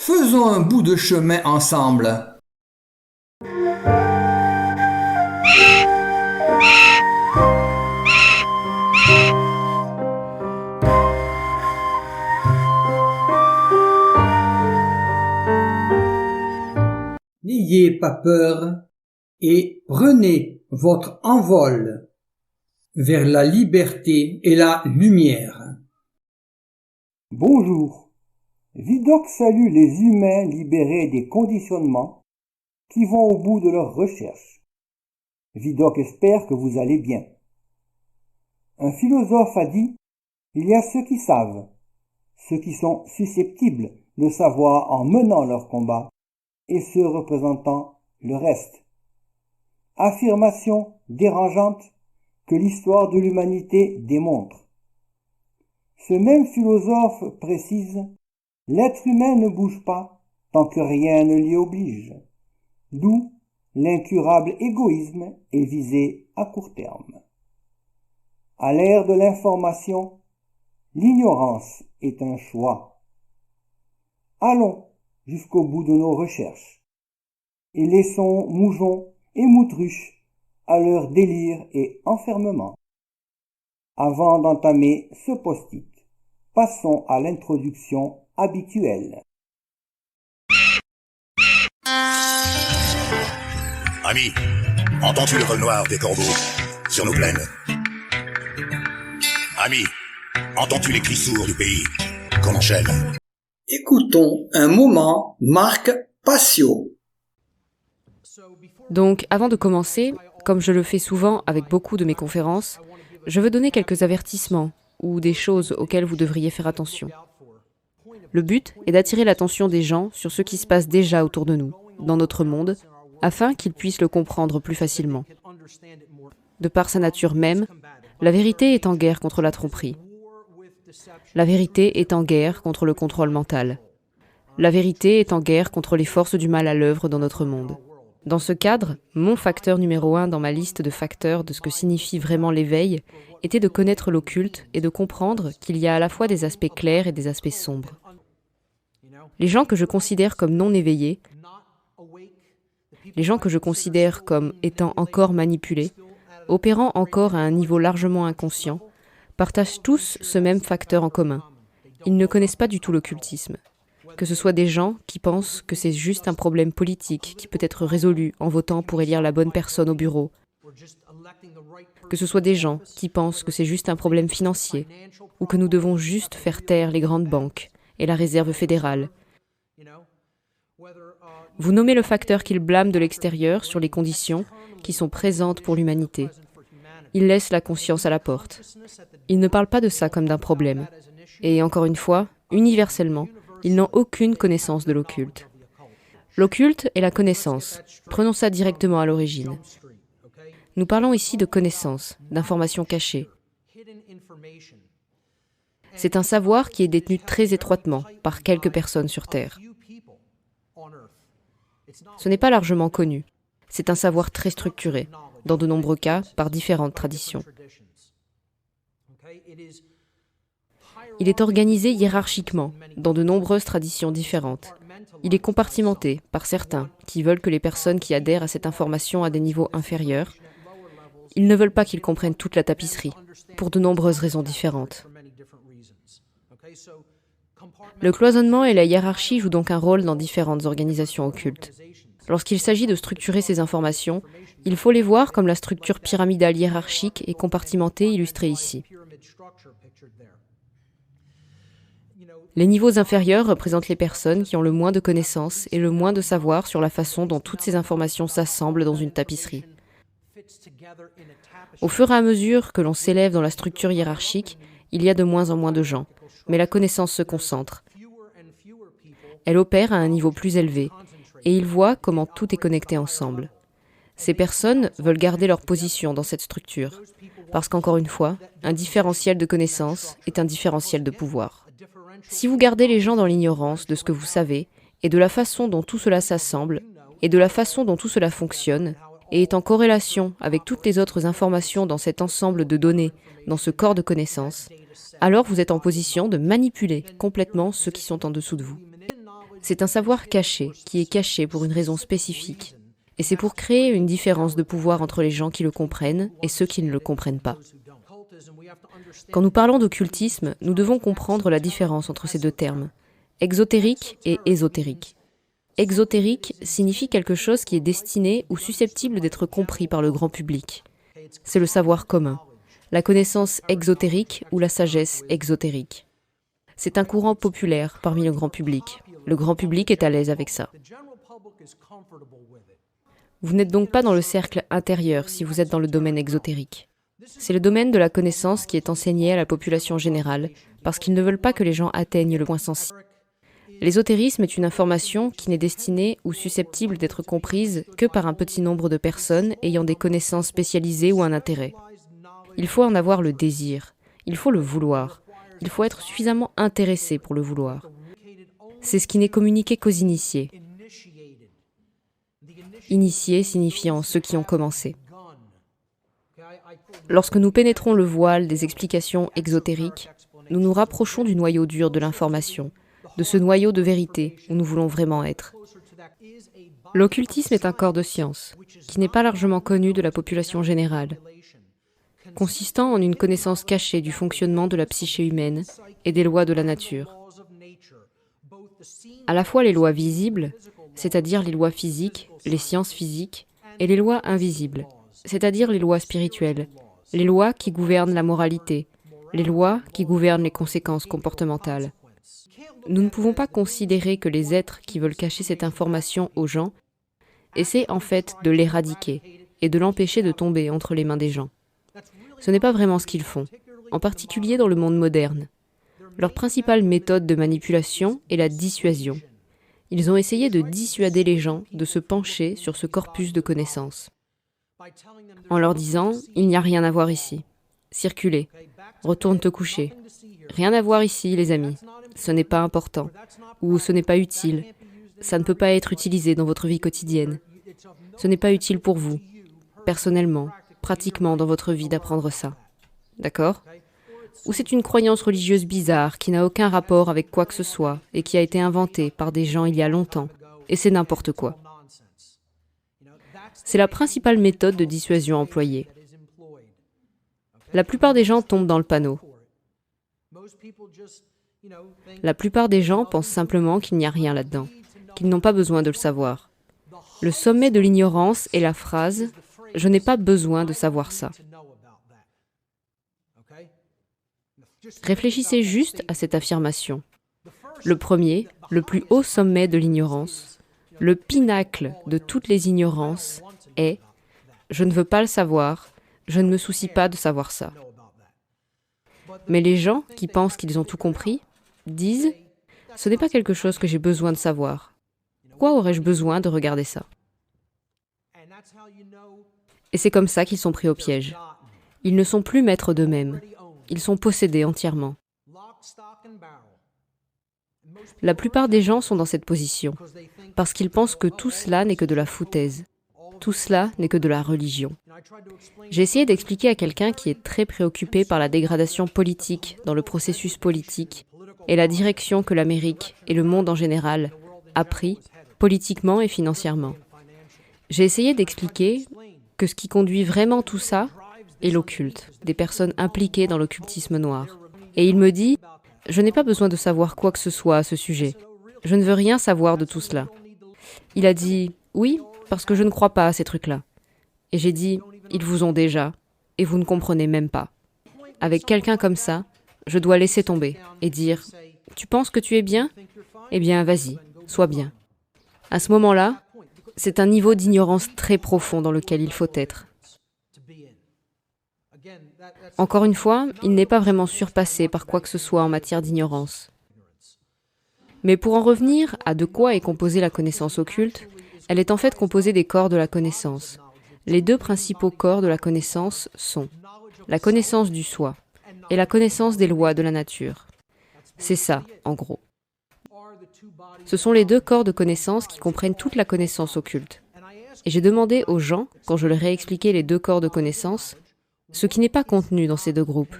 Faisons un bout de chemin ensemble. N'ayez pas peur et prenez votre envol vers la liberté et la lumière. Bonjour. Vidocq salue les humains libérés des conditionnements qui vont au bout de leurs recherches. Vidocq espère que vous allez bien. Un philosophe a dit: il y a ceux qui savent, ceux qui sont susceptibles de savoir en menant leur combat, et ceux représentant le reste. Affirmation dérangeante que l'histoire de l'humanité démontre. Ce même philosophe précise: l'être humain ne bouge pas tant que rien ne l'y oblige, d'où l'incurable égoïsme est visé à court terme. À l'ère de l'information, l'ignorance est un choix. Allons jusqu'au bout de nos recherches et laissons moujons et moutruches à leur délire et enfermement. Avant d'entamer ce post-it, passons à l'introduction habituelle. Ami, entends-tu le vol noir des corbeaux sur nos plaines? Ami, entends-tu les cris sourds du pays qu'on enchaîne? Écoutons un moment Marc Passio. Donc, avant de commencer, comme je le fais souvent avec beaucoup de mes conférences, je veux donner quelques avertissements ou des choses auxquelles vous devriez faire attention. Le but est d'attirer l'attention des gens sur ce qui se passe déjà autour de nous, dans notre monde, afin qu'ils puissent le comprendre plus facilement. De par sa nature même, la vérité est en guerre contre la tromperie. La vérité est en guerre contre le contrôle mental. La vérité est en guerre contre les forces du mal à l'œuvre dans notre monde. Dans ce cadre, mon facteur numéro 1 dans ma liste de facteurs de ce que signifie vraiment l'éveil était de connaître l'occulte et de comprendre qu'il y a à la fois des aspects clairs et des aspects sombres. Les gens que je considère comme non éveillés, les gens que je considère comme étant encore manipulés, opérant encore à un niveau largement inconscient, partagent tous ce même facteur en commun. Ils ne connaissent pas du tout l'occultisme. Que ce soit des gens qui pensent que c'est juste un problème politique qui peut être résolu en votant pour élire la bonne personne au bureau, que ce soit des gens qui pensent que c'est juste un problème financier, ou que nous devons juste faire taire les grandes banques et la Réserve fédérale. Vous nommez le facteur qu'ils blâment de l'extérieur sur les conditions qui sont présentes pour l'humanité. Ils laissent la conscience à la porte. Ils ne parlent pas de ça comme d'un problème. Et encore une fois, universellement, ils n'ont aucune connaissance de l'occulte. L'occulte est la connaissance. Prenons ça directement à l'origine. Nous parlons ici de connaissance, d'informations cachées. C'est un savoir qui est détenu très étroitement par quelques personnes sur Terre. Ce n'est pas largement connu. C'est un savoir très structuré, dans de nombreux cas par différentes traditions. Il est organisé hiérarchiquement, dans de nombreuses traditions différentes. Il est compartimenté par certains qui veulent que les personnes qui adhèrent à cette information à des niveaux inférieurs, ils ne veulent pas qu'ils comprennent toute la tapisserie, pour de nombreuses raisons différentes. Le cloisonnement et la hiérarchie jouent donc un rôle dans différentes organisations occultes. Lorsqu'il s'agit de structurer ces informations, il faut les voir comme la structure pyramidale hiérarchique et compartimentée illustrée ici. Les niveaux inférieurs représentent les personnes qui ont le moins de connaissances et le moins de savoir sur la façon dont toutes ces informations s'assemblent dans une tapisserie. Au fur et à mesure que l'on s'élève dans la structure hiérarchique, il y a de moins en moins de gens, mais la connaissance se concentre. Elle opère à un niveau plus élevé, et ils voient comment tout est connecté ensemble. Ces personnes veulent garder leur position dans cette structure, parce qu'encore une fois, un différentiel de connaissance est un différentiel de pouvoir. Si vous gardez les gens dans l'ignorance de ce que vous savez, et de la façon dont tout cela s'assemble, et de la façon dont tout cela fonctionne, et est en corrélation avec toutes les autres informations dans cet ensemble de données, dans ce corps de connaissances, alors vous êtes en position de manipuler complètement ceux qui sont en dessous de vous. C'est un savoir caché, qui est caché pour une raison spécifique. Et c'est pour créer une différence de pouvoir entre les gens qui le comprennent et ceux qui ne le comprennent pas. Quand nous parlons d'occultisme, nous devons comprendre la différence entre ces deux termes, exotérique et ésotérique. Exotérique signifie quelque chose qui est destiné ou susceptible d'être compris par le grand public. C'est le savoir commun, la connaissance exotérique ou la sagesse exotérique. C'est un courant populaire parmi le grand public. Le grand public est à l'aise avec ça. Vous n'êtes donc pas dans le cercle intérieur si vous êtes dans le domaine exotérique. C'est le domaine de la connaissance qui est enseigné à la population générale, parce qu'ils ne veulent pas que les gens atteignent le point sensible. L'ésotérisme est une information qui n'est destinée ou susceptible d'être comprise que par un petit nombre de personnes ayant des connaissances spécialisées ou un intérêt. Il faut en avoir le désir, il faut le vouloir, il faut être suffisamment intéressé pour le vouloir. C'est ce qui n'est communiqué qu'aux initiés. Initiés signifiant ceux qui ont commencé. Lorsque nous pénétrons le voile des explications exotériques, nous nous rapprochons du noyau dur de l'information, de ce noyau de vérité où nous voulons vraiment être. L'occultisme est un corps de science, qui n'est pas largement connu de la population générale, consistant en une connaissance cachée du fonctionnement de la psyché humaine et des lois de la nature. À la fois les lois visibles, c'est-à-dire les lois physiques, les sciences physiques, et les lois invisibles, c'est-à-dire les lois spirituelles, les lois qui gouvernent la moralité, les lois qui gouvernent les conséquences comportementales. Nous ne pouvons pas considérer que les êtres qui veulent cacher cette information aux gens essaient en fait de l'éradiquer et de l'empêcher de tomber entre les mains des gens. Ce n'est pas vraiment ce qu'ils font, en particulier dans le monde moderne. Leur principale méthode de manipulation est la dissuasion. Ils ont essayé de dissuader les gens de se pencher sur ce corpus de connaissances, en leur disant « il n'y a rien à voir ici, circulez, retourne te coucher, rien à voir ici les amis, ce n'est pas important, ou ce n'est pas utile, ça ne peut pas être utilisé dans votre vie quotidienne, ce n'est pas utile pour vous, personnellement, pratiquement dans votre vie d'apprendre ça. D'accord ? Ou c'est une croyance religieuse bizarre qui n'a aucun rapport avec quoi que ce soit et qui a été inventée par des gens il y a longtemps, et c'est n'importe quoi. C'est la principale méthode de dissuasion employée. La plupart des gens tombent dans le panneau. La plupart des gens pensent simplement qu'il n'y a rien là-dedans, qu'ils n'ont pas besoin de le savoir. Le sommet de l'ignorance est la phrase « Je n'ai pas besoin de savoir ça ». Réfléchissez juste à cette affirmation. Le premier, le plus haut sommet de l'ignorance, le pinacle de toutes les ignorances est « Je ne veux pas le savoir, je ne me soucie pas de savoir ça ». Mais les gens qui pensent qu'ils ont tout compris disent « Ce n'est pas quelque chose que j'ai besoin de savoir. Pourquoi aurais-je besoin de regarder ça ?» Et c'est comme ça qu'ils sont pris au piège. Ils ne sont plus maîtres d'eux-mêmes. Ils sont possédés entièrement. La plupart des gens sont dans cette position, parce qu'ils pensent que tout cela n'est que de la foutaise. Tout cela n'est que de la religion. J'ai essayé d'expliquer à quelqu'un qui est très préoccupé par la dégradation politique dans le processus politique et la direction que l'Amérique et le monde en général a pris politiquement et financièrement. J'ai essayé d'expliquer que ce qui conduit vraiment tout ça est l'occulte, des personnes impliquées dans l'occultisme noir. Et il me dit « Je n'ai pas besoin de savoir quoi que ce soit à ce sujet. Je ne veux rien savoir de tout cela. » Il a dit « Oui, parce que je ne crois pas à ces trucs-là. » Et j'ai dit « Ils vous ont déjà, et vous ne comprenez même pas. » Avec quelqu'un comme ça, je dois laisser tomber et dire « Tu penses que tu es bien ? Eh bien, vas-y, sois bien. » À ce moment-là, c'est un niveau d'ignorance très profond dans lequel il faut être. Encore une fois, il n'est pas vraiment surpassé par quoi que ce soit en matière d'ignorance. Mais pour en revenir à de quoi est composée la connaissance occulte, elle est en fait composée des corps de la connaissance. Les deux principaux corps de la connaissance sont la connaissance du soi et la connaissance des lois de la nature. C'est ça, en gros. Ce sont les deux corps de connaissance qui comprennent toute la connaissance occulte. Et j'ai demandé aux gens, quand je leur ai expliqué les deux corps de connaissance, ce qui n'est pas contenu dans ces deux groupes.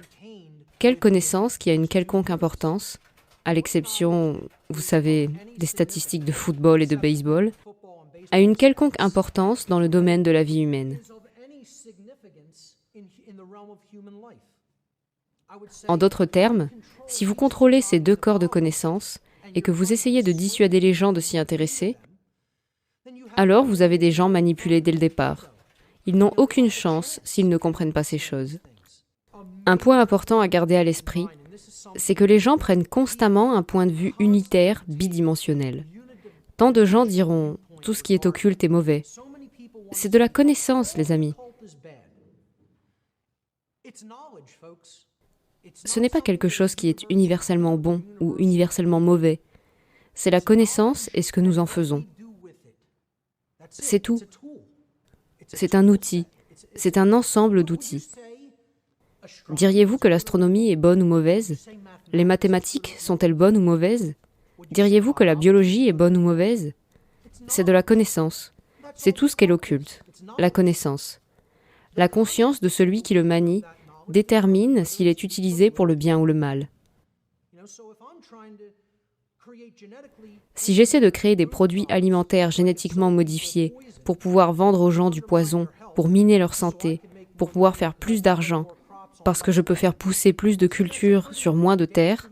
Quelle connaissance qui a une quelconque importance à l'exception, vous savez, des statistiques de football et de baseball, a une quelconque importance dans le domaine de la vie humaine. En d'autres termes, si vous contrôlez ces deux corps de connaissances et que vous essayez de dissuader les gens de s'y intéresser, alors vous avez des gens manipulés dès le départ. Ils n'ont aucune chance s'ils ne comprennent pas ces choses. Un point important à garder à l'esprit, c'est que les gens prennent constamment un point de vue unitaire, bidimensionnel. Tant de gens diront « tout ce qui est occulte est mauvais ». C'est de la connaissance, les amis. Ce n'est pas quelque chose qui est universellement bon ou universellement mauvais. C'est la connaissance et ce que nous en faisons. C'est tout. C'est un outil. C'est un ensemble d'outils. Diriez-vous que l'astronomie est bonne ou mauvaise? Les mathématiques sont-elles bonnes ou mauvaises? Diriez-vous que la biologie est bonne ou mauvaise? C'est de la connaissance. C'est tout ce qu'est l'occulte, la connaissance. La conscience de celui qui le manie détermine s'il est utilisé pour le bien ou le mal. Si j'essaie de créer des produits alimentaires génétiquement modifiés pour pouvoir vendre aux gens du poison, pour miner leur santé, pour pouvoir faire plus d'argent, parce que je peux faire pousser plus de cultures sur moins de terre,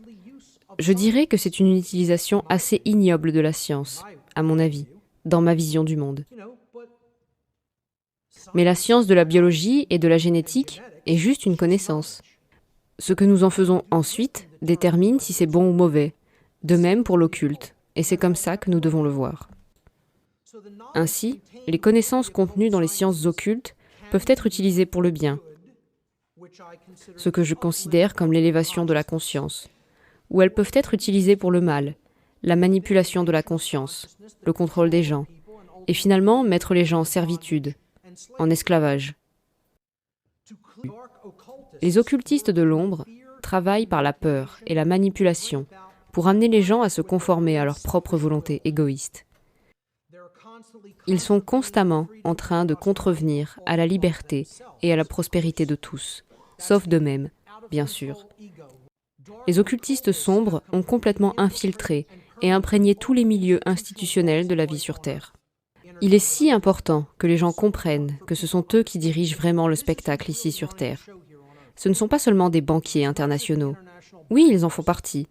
je dirais que c'est une utilisation assez ignoble de la science, à mon avis, dans ma vision du monde. Mais la science de la biologie et de la génétique est juste une connaissance. Ce que nous en faisons ensuite détermine si c'est bon ou mauvais, de même pour l'occulte, et c'est comme ça que nous devons le voir. Ainsi, les connaissances contenues dans les sciences occultes peuvent être utilisées pour le bien, ce que je considère comme l'élévation de la conscience, ou elles peuvent être utilisées pour le mal, la manipulation de la conscience, le contrôle des gens, et finalement mettre les gens en servitude, en esclavage. Les occultistes de l'ombre travaillent par la peur et la manipulation pour amener les gens à se conformer à leur propre volonté égoïste. Ils sont constamment en train de contrevenir à la liberté et à la prospérité de tous, sauf d'eux-mêmes, bien sûr. Les occultistes sombres ont complètement infiltré et imprégné tous les milieux institutionnels de la vie sur Terre. Il est si important que les gens comprennent que ce sont eux qui dirigent vraiment le spectacle ici sur Terre. Ce ne sont pas seulement des banquiers internationaux. Oui, ils en font partie.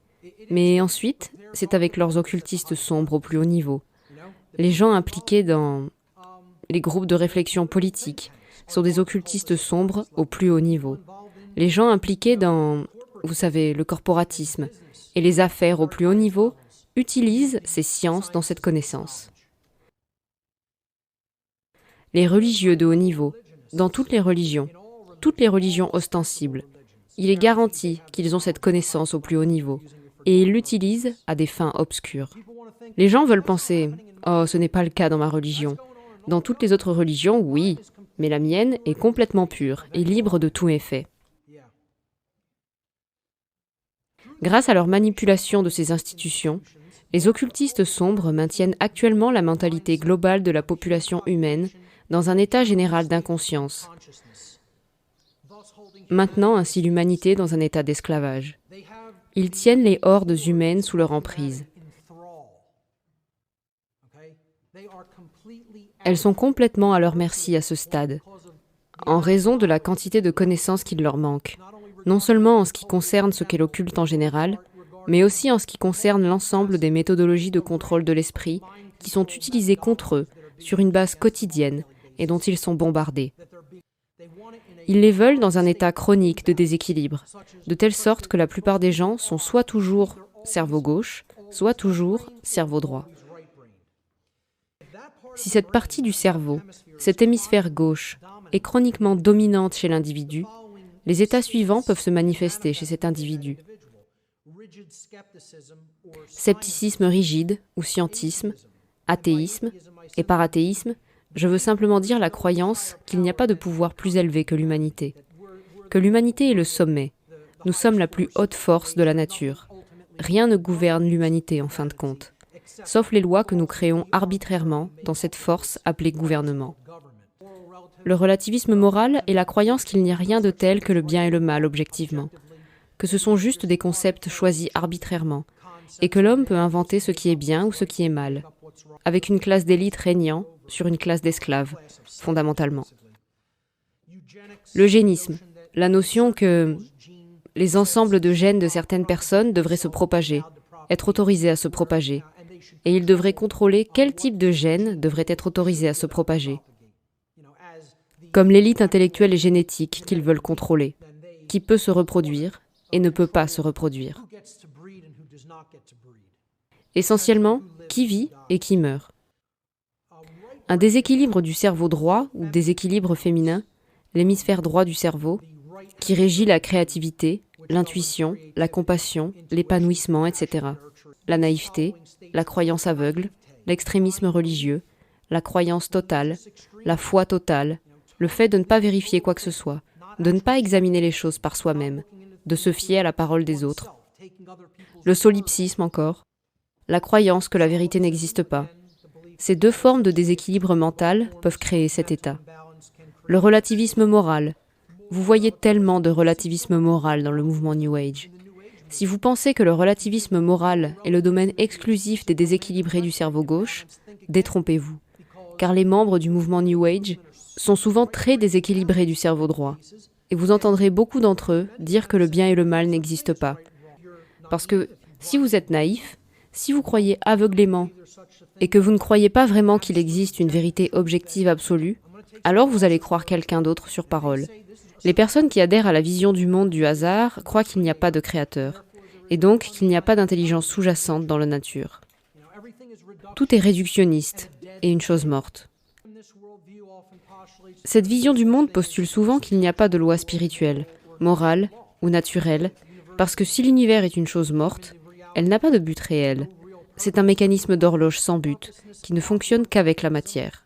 Mais ensuite, c'est avec leurs occultistes sombres au plus haut niveau. Les gens impliqués dans les groupes de réflexion politique sont des occultistes sombres au plus haut niveau. Les gens impliqués dans, vous savez, le corporatisme et les affaires au plus haut niveau utilisent ces sciences dans cette connaissance. Les religieux de haut niveau, dans toutes les religions ostensibles, il est garanti qu'ils ont cette connaissance au plus haut niveau et ils l'utilisent à des fins obscures. Les gens veulent penser « Oh, ce n'est pas le cas dans ma religion ». Dans toutes les autres religions, oui, mais la mienne est complètement pure et libre de tout méfait. Grâce à leur manipulation de ces institutions, les occultistes sombres maintiennent actuellement la mentalité globale de la population humaine dans un état général d'inconscience, maintenant ainsi l'humanité dans un état d'esclavage. Ils tiennent les hordes humaines sous leur emprise. Elles sont complètement à leur merci à ce stade, en raison de la quantité de connaissances qu'il leur manque, non seulement en ce qui concerne ce qu'est l'occulte en général, mais aussi en ce qui concerne l'ensemble des méthodologies de contrôle de l'esprit qui sont utilisées contre eux sur une base quotidienne et dont ils sont bombardés. Ils les veulent dans un état chronique de déséquilibre, de telle sorte que la plupart des gens sont soit toujours cerveau gauche, soit toujours cerveau droit. Si cette partie du cerveau, cet hémisphère gauche, est chroniquement dominante chez l'individu, les états suivants peuvent se manifester chez cet individu. Scepticisme rigide ou scientisme, athéisme et parathéisme, je veux simplement dire la croyance qu'il n'y a pas de pouvoir plus élevé que l'humanité. Que l'humanité est le sommet. Nous sommes la plus haute force de la nature. Rien ne gouverne l'humanité en fin de compte, sauf les lois que nous créons arbitrairement dans cette force appelée gouvernement. Le relativisme moral est la croyance qu'il n'y a rien de tel que le bien et le mal objectivement, que ce sont juste des concepts choisis arbitrairement, et que l'homme peut inventer ce qui est bien ou ce qui est mal, avec une classe d'élite régnant sur une classe d'esclaves, fondamentalement. L'eugénisme, la notion que les ensembles de gènes de certaines personnes devraient se propager, être autorisés à se propager, et ils devraient contrôler quel type de gènes devrait être autorisé à se propager. Comme l'élite intellectuelle et génétique qu'ils veulent contrôler, qui peut se reproduire et ne peut pas se reproduire. Essentiellement, qui vit et qui meurt. Un déséquilibre du cerveau droit ou déséquilibre féminin, l'hémisphère droit du cerveau, qui régit la créativité, l'intuition, la compassion, l'épanouissement, etc. La naïveté, la croyance aveugle, l'extrémisme religieux, la croyance totale, la foi totale, le fait de ne pas vérifier quoi que ce soit, de ne pas examiner les choses par soi-même, de se fier à la parole des autres. Le solipsisme encore, la croyance que la vérité n'existe pas. Ces deux formes de déséquilibre mental peuvent créer cet état. Le relativisme moral. Vous voyez tellement de relativisme moral dans le mouvement New Age. Si vous pensez que le relativisme moral est le domaine exclusif des déséquilibrés du cerveau gauche, détrompez-vous, car les membres du mouvement New Age sont souvent très déséquilibrés du cerveau droit, et vous entendrez beaucoup d'entre eux dire que le bien et le mal n'existent pas. Parce que si vous êtes naïf, si vous croyez aveuglément, et que vous ne croyez pas vraiment qu'il existe une vérité objective absolue, alors vous allez croire quelqu'un d'autre sur parole. Les personnes qui adhèrent à la vision du monde du hasard croient qu'il n'y a pas de créateur, et donc qu'il n'y a pas d'intelligence sous-jacente dans la nature. Tout est réductionniste, et une chose morte. Cette vision du monde postule souvent qu'il n'y a pas de loi spirituelle, morale ou naturelle, parce que si l'univers est une chose morte, elle n'a pas de but réel. C'est un mécanisme d'horloge sans but, qui ne fonctionne qu'avec la matière.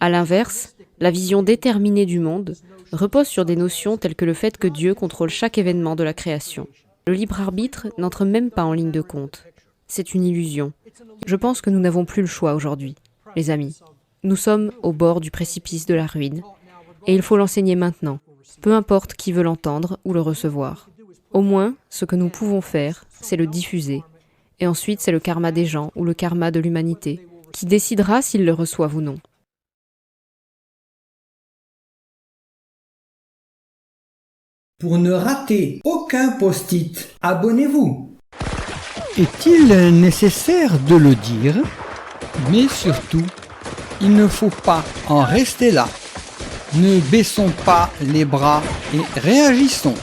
À l'inverse, la vision déterminée du monde repose sur des notions telles que le fait que Dieu contrôle chaque événement de la création. Le libre arbitre n'entre même pas en ligne de compte. C'est une illusion. Je pense que nous n'avons plus le choix aujourd'hui, les amis. Nous sommes au bord du précipice de la ruine, et il faut l'enseigner maintenant, peu importe qui veut l'entendre ou le recevoir. Au moins, ce que nous pouvons faire, c'est le diffuser. Et ensuite, c'est le karma des gens ou le karma de l'humanité qui décidera s'ils le reçoivent ou non. Pour ne rater aucun post-it, abonnez-vous. Est-il nécessaire de le dire? Mais surtout, il ne faut pas en rester là. Ne baissons pas les bras et réagissons.